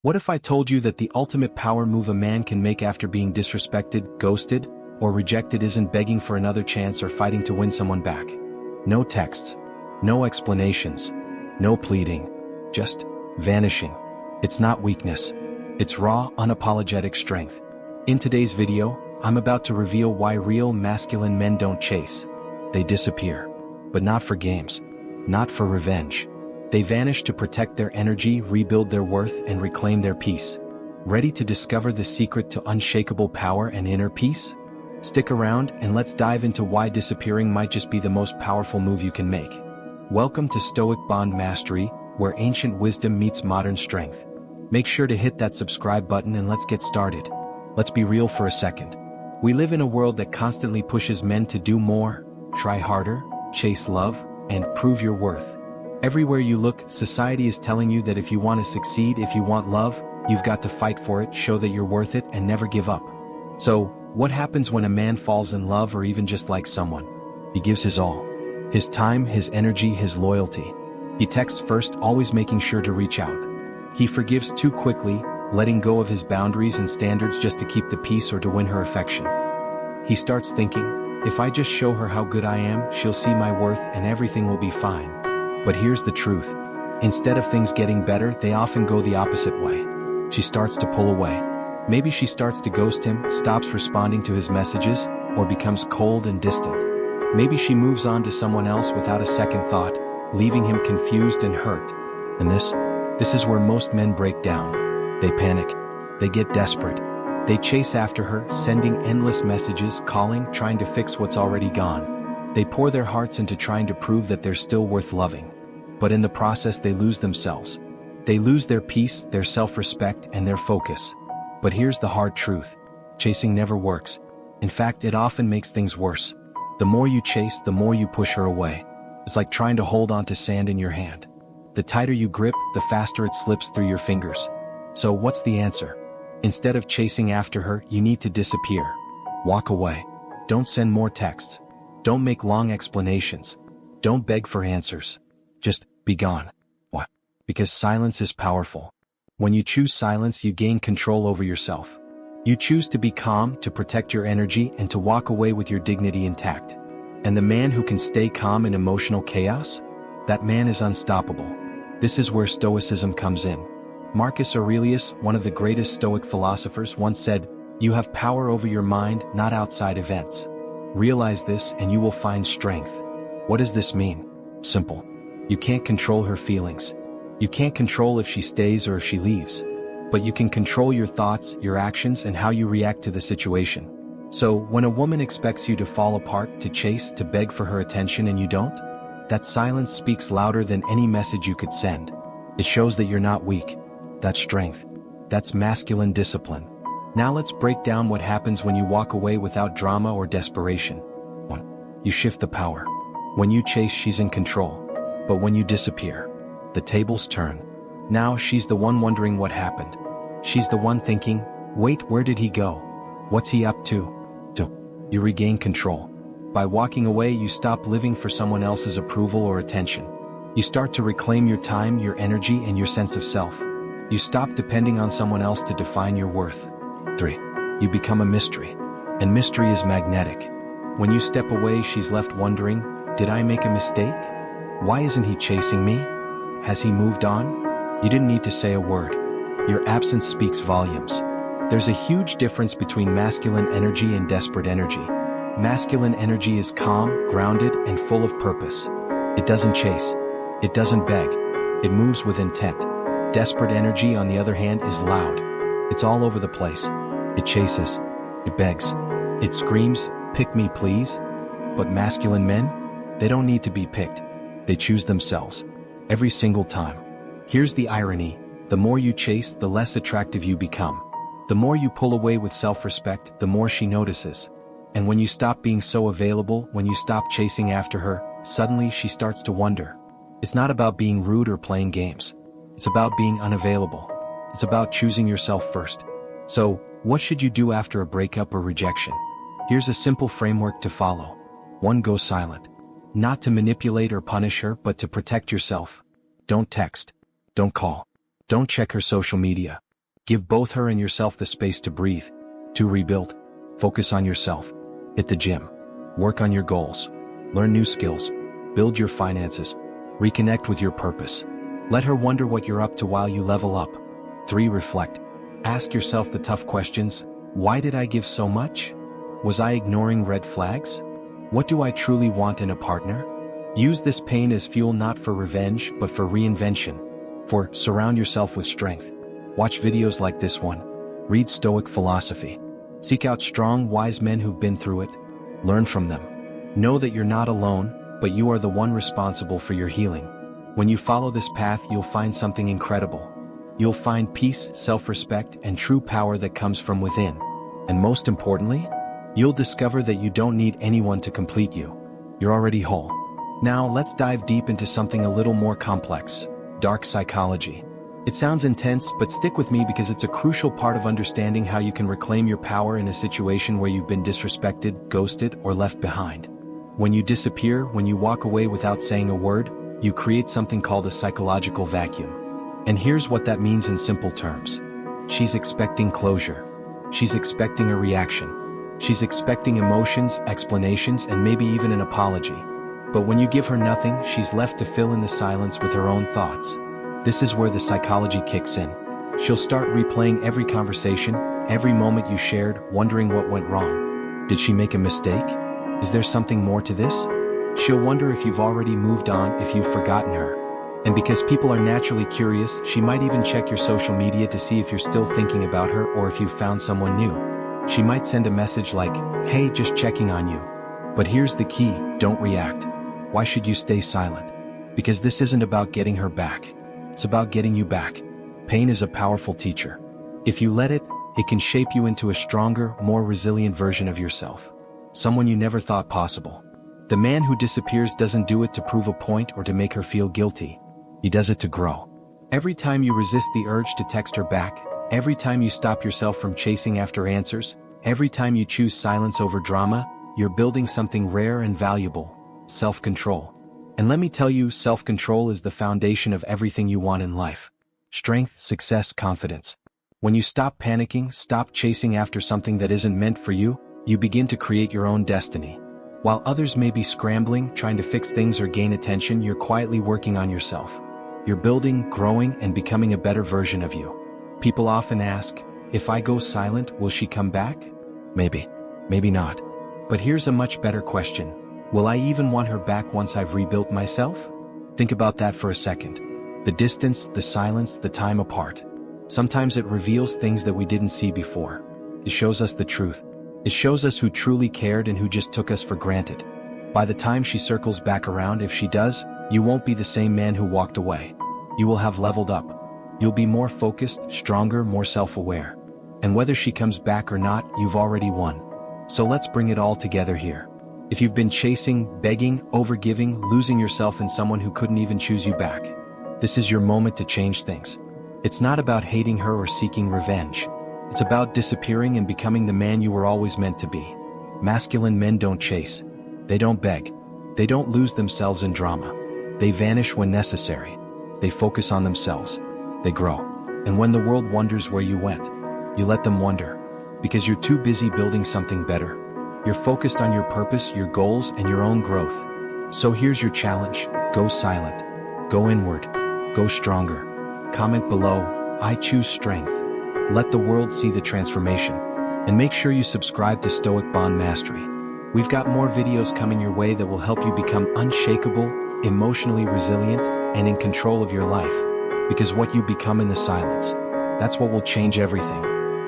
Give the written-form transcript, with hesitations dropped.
What if I told you that the ultimate power move a man can make after being disrespected, ghosted, or rejected isn't begging for another chance or fighting to win someone back? No texts, no explanations, no pleading, just vanishing. It's not weakness. It's raw, unapologetic strength. In today's video, I'm about to reveal why real masculine men don't chase. They disappear. But not for games. Not for revenge. They vanish to protect their energy, rebuild their worth, and reclaim their peace. Ready to discover the secret to unshakable power and inner peace? Stick around and let's dive into why disappearing might just be the most powerful move you can make. Welcome to Stoic Bond Mastery, where ancient wisdom meets modern strength. Make sure to hit that subscribe button and let's get started. Let's be real for a second. We live in a world that constantly pushes men to do more, try harder, chase love, and prove your worth. Everywhere you look, society is telling you that if you want to succeed, if you want love, you've got to fight for it, show that you're worth it, and never give up. So, what happens when a man falls in love or even just likes someone? He gives his all. His time, his energy, his loyalty. He texts first, always making sure to reach out. He forgives too quickly, letting go of his boundaries and standards just to keep the peace or to win her affection. He starts thinking, if I just show her how good I am, she'll see my worth and everything will be fine. But here's the truth. Instead of things getting better, they often go the opposite way. She starts to pull away. Maybe she starts to ghost him, stops responding to his messages, or becomes cold and distant. Maybe she moves on to someone else without a second thought, leaving him confused and hurt. And this is where most men break down. They panic. They get desperate. They chase after her, sending endless messages, calling, trying to fix what's already gone. They pour their hearts into trying to prove that they're still worth loving. But in the process they lose themselves. They lose their peace, their self-respect, and their focus. But here's the hard truth. Chasing never works. In fact, it often makes things worse. The more you chase, the more you push her away. It's like trying to hold on to sand in your hand. The tighter you grip, the faster it slips through your fingers. So what's the answer? Instead of chasing after her, you need to disappear. Walk away. Don't send more texts. Don't make long explanations. Don't beg for answers. Just be gone. Why? Because silence is powerful. When you choose silence, you gain control over yourself. You choose to be calm, to protect your energy, and to walk away with your dignity intact. And the man who can stay calm in emotional chaos? That man is unstoppable. This is where Stoicism comes in. Marcus Aurelius, one of the greatest Stoic philosophers, once said, "You have power over your mind, not outside events." Realize this and you will find strength. What does this mean? Simple. You can't control her feelings. You can't control if she stays or if she leaves. But you can control your thoughts, your actions, and how you react to the situation. So, when a woman expects you to fall apart, to chase, to beg for her attention and you don't, that silence speaks louder than any message you could send. It shows that you're not weak. That's strength. That's masculine discipline. Now let's break down what happens when you walk away without drama or desperation. 1. You shift the power. When you chase, she's in control. But when you disappear, the tables turn. Now she's the one wondering what happened. She's the one thinking, wait, where did he go? What's he up to? 2. You regain control. By walking away, you stop living for someone else's approval or attention. You start to reclaim your time, your energy, and your sense of self. You stop depending on someone else to define your worth. 3. You become a mystery. And mystery is magnetic. When you step away, she's left wondering, did I make a mistake? Why isn't he chasing me? Has he moved on? You didn't need to say a word. Your absence speaks volumes. There's a huge difference between masculine energy and desperate energy. Masculine energy is calm, grounded, and full of purpose. It doesn't chase. It doesn't beg. It moves with intent. Desperate energy, on the other hand, is loud. It's all over the place. It chases. It begs. It screams, pick me please. But masculine men? They don't need to be picked. They choose themselves. Every single time. Here's the irony. The more you chase, the less attractive you become. The more you pull away with self-respect, the more she notices. And when you stop being so available, when you stop chasing after her, suddenly she starts to wonder. It's not about being rude or playing games. It's about being unavailable. It's about choosing yourself first. So, what should you do after a breakup or rejection? Here's a simple framework to follow. 1. Go silent. Not to manipulate or punish her, but to protect yourself. Don't text. Don't call. Don't check her social media. Give both her and yourself the space to breathe, to rebuild. Focus on yourself. Hit the gym. Work on your goals. Learn new skills. Build your finances. Reconnect with your purpose. Let her wonder what you're up to while you level up. 3. Reflect. Ask yourself the tough questions. Why did I give so much? Was I ignoring red flags? What do I truly want in a partner? Use this pain as fuel, not for revenge, but for reinvention. 4. Surround yourself with strength. Watch videos like this one. Read Stoic philosophy. Seek out strong, wise men who've been through it. Learn from them. Know that you're not alone, but you are the one responsible for your healing. When you follow this path, you'll find something incredible. You'll find peace, self-respect, and true power that comes from within. And most importantly, you'll discover that you don't need anyone to complete you. You're already whole. Now, let's dive deep into something a little more complex: dark psychology. It sounds intense, but stick with me because it's a crucial part of understanding how you can reclaim your power in a situation where you've been disrespected, ghosted, or left behind. When you disappear, when you walk away without saying a word, you create something called a psychological vacuum. And here's what that means in simple terms. She's expecting closure. She's expecting a reaction. She's expecting emotions, explanations, and maybe even an apology. But when you give her nothing, she's left to fill in the silence with her own thoughts. This is where the psychology kicks in. She'll start replaying every conversation, every moment you shared, wondering what went wrong. Did she make a mistake? Is there something more to this? She'll wonder if you've already moved on, if you've forgotten her. And because people are naturally curious, she might even check your social media to see if you're still thinking about her or if you've found someone new. She might send a message like, "Hey, just checking on you." But here's the key: don't react. Why should you stay silent? Because this isn't about getting her back. It's about getting you back. Pain is a powerful teacher. If you let it, it can shape you into a stronger, more resilient version of yourself. Someone you never thought possible. The man who disappears doesn't do it to prove a point or to make her feel guilty. He does it to grow. Every time you resist the urge to text her back, every time you stop yourself from chasing after answers, every time you choose silence over drama, you're building something rare and valuable: self-control. And let me tell you, self-control is the foundation of everything you want in life. Strength, success, confidence. When you stop panicking, stop chasing after something that isn't meant for you, you begin to create your own destiny. While others may be scrambling, trying to fix things or gain attention, you're quietly working on yourself. You're building, growing, and becoming a better version of you. People often ask, if I go silent, will she come back? Maybe. Maybe not. But here's a much better question. Will I even want her back once I've rebuilt myself? Think about that for a second. The distance, the silence, the time apart. Sometimes it reveals things that we didn't see before. It shows us the truth. It shows us who truly cared and who just took us for granted. By the time she circles back around, if she does, you won't be the same man who walked away. You will have leveled up. You'll be more focused, stronger, more self-aware. And whether she comes back or not, you've already won. So let's bring it all together here. If you've been chasing, begging, overgiving, losing yourself in someone who couldn't even choose you back, this is your moment to change things. It's not about hating her or seeking revenge. It's about disappearing and becoming the man you were always meant to be. Masculine men don't chase. They don't beg. They don't lose themselves in drama. They vanish when necessary. They focus on themselves. They grow. And when the world wonders where you went, you let them wonder. Because you're too busy building something better. You're focused on your purpose, your goals, and your own growth. So here's your challenge: go silent. Go inward. Go stronger. Comment below, "I choose strength." Let the world see the transformation. And make sure you subscribe to Stoic Bond Mastery. We've got more videos coming your way that will help you become unshakable, emotionally resilient, and in control of your life. Because what you become in the silence, that's what will change everything.